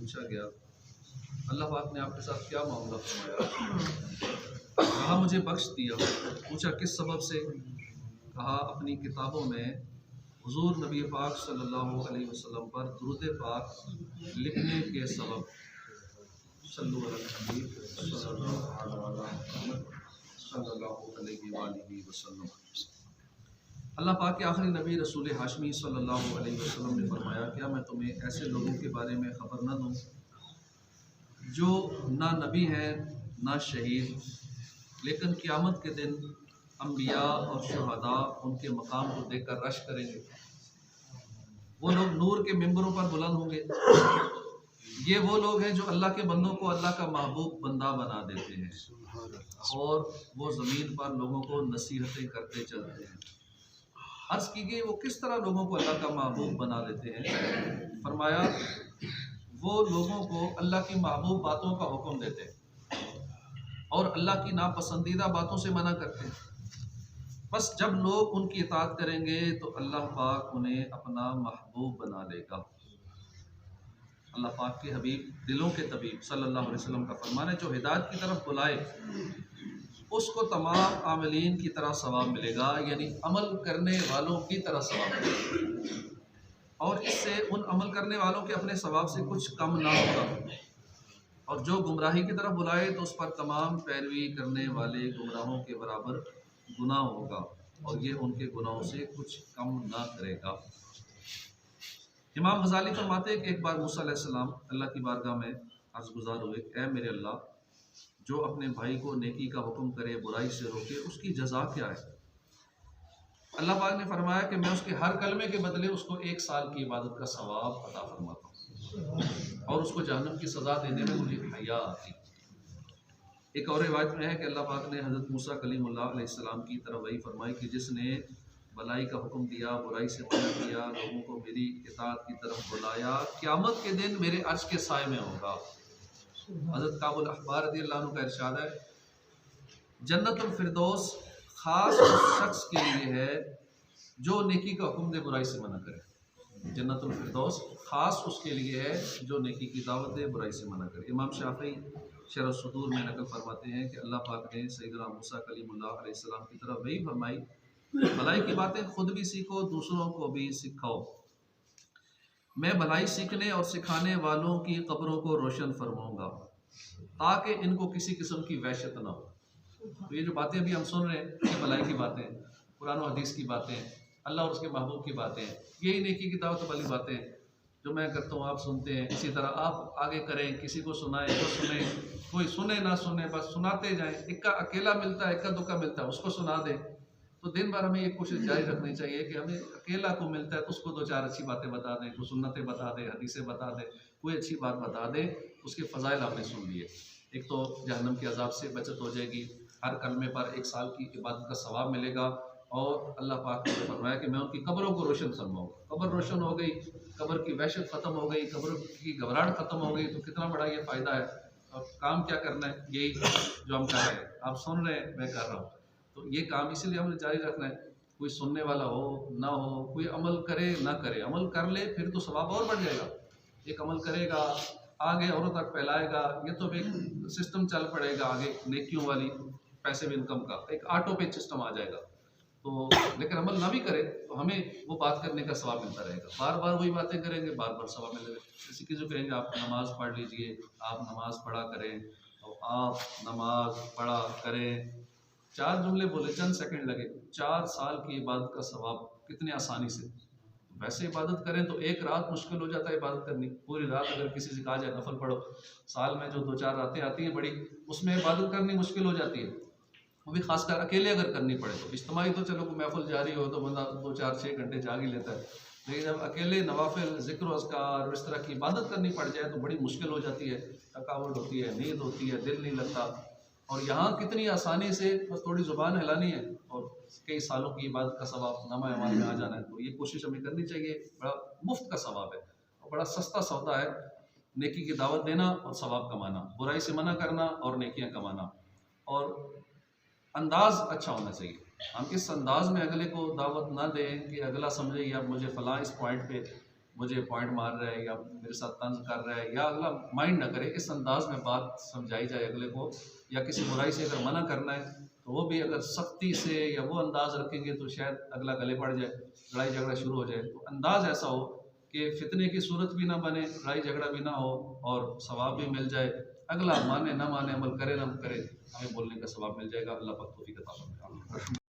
पूछा गया अल्लाह पाक ने आपके साथ क्या मामला फरमाया? कहा मुझे बख्श दिया। पूछा किस सबब से? कहा अपनी किताबों में हुजूर नबी पाक सल्लल्लाहु अलैहि वसल्लम पर दुरूद पाक लिखने के सबब। सल्लु अला नबी सल्लल्लाहु अलैहि वसल्लम। अल्लाह पाक के आखिरी नबी रसूल हाशमी सल्लल्लाहु अलैहि वसल्लम ने फरमाया क्या मैं तुम्हें ऐसे लोगों के बारे में ख़बर न दूँ जो ना नबी हैं ना शहीद, लेकिन क़यामत के दिन अम्बिया और शुहदा उनके मकाम को देखकर रश करेंगे। वो लोग नूर के मिंबरों पर बुलंद होंगे। ये वो लोग हैं जो अल्लाह के बंदों को अल्लाह का महबूब बंदा बना देते हैं और वो ज़मीन पर लोगों को नसीहतें करते चलते हैं। अर्ज़ की गई वो किस तरह लोगों को अल्लाह का महबूब बना देते हैं? फरमाया वो लोगों को अल्लाह की महबूब बातों का हुक्म देते हैं और अल्लाह की नापसंदीदा बातों से मना करते हैं। बस जब लोग उनकी इताअत करेंगे तो अल्लाह पाक उन्हें अपना महबूब बना लेगा। अल्लाह पाक के हबीब दिलों के तबीब सल्लल्लाहु अलैहि वसल्लम का फरमान है जो हिदायत की तरफ बुलाए उसको तमाम आमिलीन की तरह सवाब मिलेगा, यानी अमल करने वालों की तरह सवाब मिलेगा और इससे उन अमल करने वालों के अपने सवाब से कुछ कम ना होगा। और जो गुमराही की तरफ बुलाए तो उस पर तमाम पैरवी करने वाले गुमराहों के बराबर गुनाह होगा और ये उनके गुनाहों से कुछ कम ना करेगा। इमाम गज़ाली फरमाते हैं कि एक बार मूसा अलैहिस्सलाम अल्लाह की बारगाह में अर्ज़ गुज़ार हुए, ऐ मेरे अल्लाह, जो अपने भाई को नेकी का हुक्म करे बुराई से रोके उसकी जज़ा क्या है? अल्लाह पाक ने फरमाया कि मैं उसके हर कलमे के बदले उसको 1 साल की इबादत का सवाब अता फरमाता हूँ और उसको जहन्नम की सज़ा देने में मुझे हया आती। एक और रिवायत में है कि अल्लाह पाक ने हज़रत मूसा कलीमुल्लाह अलैहिस्सलाम की तरफ वही फरमाई कि जिसने भलाई का हुक्म दिया बुराई से मना किया लोगों को मेरी इताअत की तरफ बुलाया क़यामत के दिन मेरे अर्श के साए में होगा। हज़रत काबुल अहबार रज़ियल्लाहु अन्हु का इरशाद है जन्नतुल फिरदौस ख़ास उस शख्स के लिए है जो नेकी का हुक्म दे बुराई से मना करे। जन्नतुल फिरदौस ख़ास उसके लिए है जो नेकी की दावत दे बुराई से मना करे। इमाम शाफ़ी शरह सुदूर में नकल फरमाते हैं कि अल्लाह पाक ने सैयदना मूसा कलीमुल्लाह अलैहिस्सलाम की तरफ वही फरमाई भलाई की बातें खुद भी सीखो दूसरों को भी सिखाओ। मैं भलाई सीखने और सिखाने वालों की कब्रों को रोशन फरमाऊँगा ताकि इनको किसी किस्म की वहशत ना हो। तो ये जो बातें अभी हम सुन रहे हैं ये भलाई की बातें हैं, कुरान और हदीस की बातें हैं, अल्लाह और उसके महबूब की बातें हैं, यही नेकी की दावत वाली बातें हैं जो मैं करता हूँ आप सुनते हैं। इसी तरह आप आगे करें, किसी को सुनाएं, तो सुने, कोई सुने ना सुने बस सुनाते जाएं। इक्का अकेला मिलता है, इक्का दुक्का मिलता है, उसको सुना दें। तो दिन भर हमें ये कोशिश जारी रखनी चाहिए कि हमें अकेला को मिलता है तो उसको 2-4 अच्छी बातें बता दें, कोई सुन्नतें बता दें, हदीसें बता दें, कोई अच्छी बात बता दें, उसके फ़ज़ाइल आपने सुन लिए। एक तो जहन्नम के अज़ाब से बचत हो जाएगी, हर कलमे पर 1 साल की इबादत का सवाब मिलेगा और अल्लाह पाक ने फरमाया कि मैं उनकी कब्रों को रोशन फरमाऊँगा। कब्र रोशन हो गई, कब्र की वहशत ख़त्म हो गई, कब्र की घबराहट ख़त्म हो गई, तो कितना बड़ा ये फ़ायदा है। और काम क्या करना है? यही जो हम कर रहे हैं, आप सुन रहे हैं, मैं कर रहा हूँ। तो ये काम इसीलिए हमें जारी रखना है। कोई सुनने वाला हो ना हो, कोई अमल करे ना करे, अमल कर ले फिर तो सवाब और बढ़ जाएगा। एक अमल करेगा आगे औरों तक फैलाएगा, ये तो एक सिस्टम चल पड़ेगा आगे नेकियों वाली पैसिव इनकम का, एक ऑटो पे सिस्टम आ जाएगा। तो लेकिन अमल ना भी करे तो हमें वो बात करने का सवाब मिलता रहेगा। बार बार वही बातें करेंगे, बार बार सवाब मिलेगा। किसी की जो कहेंगे आप नमाज़ पढ़ लीजिए, आप नमाज़ पढ़ा करें, तो आप नमाज पढ़ा करें, 4 जुमले बोले, चंद सेकंड लगे, 4 साल की इबादत का सवाब कितने आसानी से। वैसे इबादत करें तो एक रात मुश्किल हो जाता है इबादत करनी। पूरी रात अगर किसी से कहा जाए नफल पढ़ो, साल में जो 2-4 रातें आती हैं बड़ी, उसमें इबादत करनी मुश्किल हो जाती है, वो भी खासकर अकेले अगर करनी पड़े तो। इज्तिमाई तो चलो महफिल जारी हो तो बंदा 2-4-6 घंटे जाग ही लेता है, लेकिन जब अकेले नवाफिल ज़िक्र अज़कार इस तरह की इबादत करनी पड़ जाए तो बड़ी मुश्किल हो जाती है, थकावट होती है, नींद होती है, दिल नहीं लगता। और यहाँ कितनी आसानी से बस थोड़ी ज़ुबान हिलानी है और कई सालों की इबादत का सवाब नामा अमाल में आ जाना है। तो ये कोशिश हमें करनी चाहिए। बड़ा मुफ्त का सवाब है और बड़ा सस्ता सौदा है नेकी की दावत देना और सवाब कमाना, बुराई से मना करना और नेकियां कमाना। और अंदाज़ अच्छा होना चाहिए। हम इस अंदाज़ में अगले को दावत ना दें कि अगला समझे या मुझे फ़लाँ इस पॉइंट पे मुझे पॉइंट मार रहा है या मेरे साथ तंज कर रहा है, या अगला माइंड ना करे, इस अंदाज में बात समझाई जाए अगले को। या किसी बुराई से अगर मना करना है तो वो भी अगर सख्ती से या वो अंदाज रखेंगे तो शायद अगला गले पड़ जाए, लड़ाई झगड़ा शुरू हो जाए। तो अंदाज ऐसा हो कि फितने की सूरत भी ना बने, लड़ाई झगड़ा भी ना हो और सवाब भी मिल जाए। अगला माने ना माने, अमल करे ना करे, हमें बोलने का सवाब मिल जाएगा। अल्लाह पाक तौफीक अता फरमाए।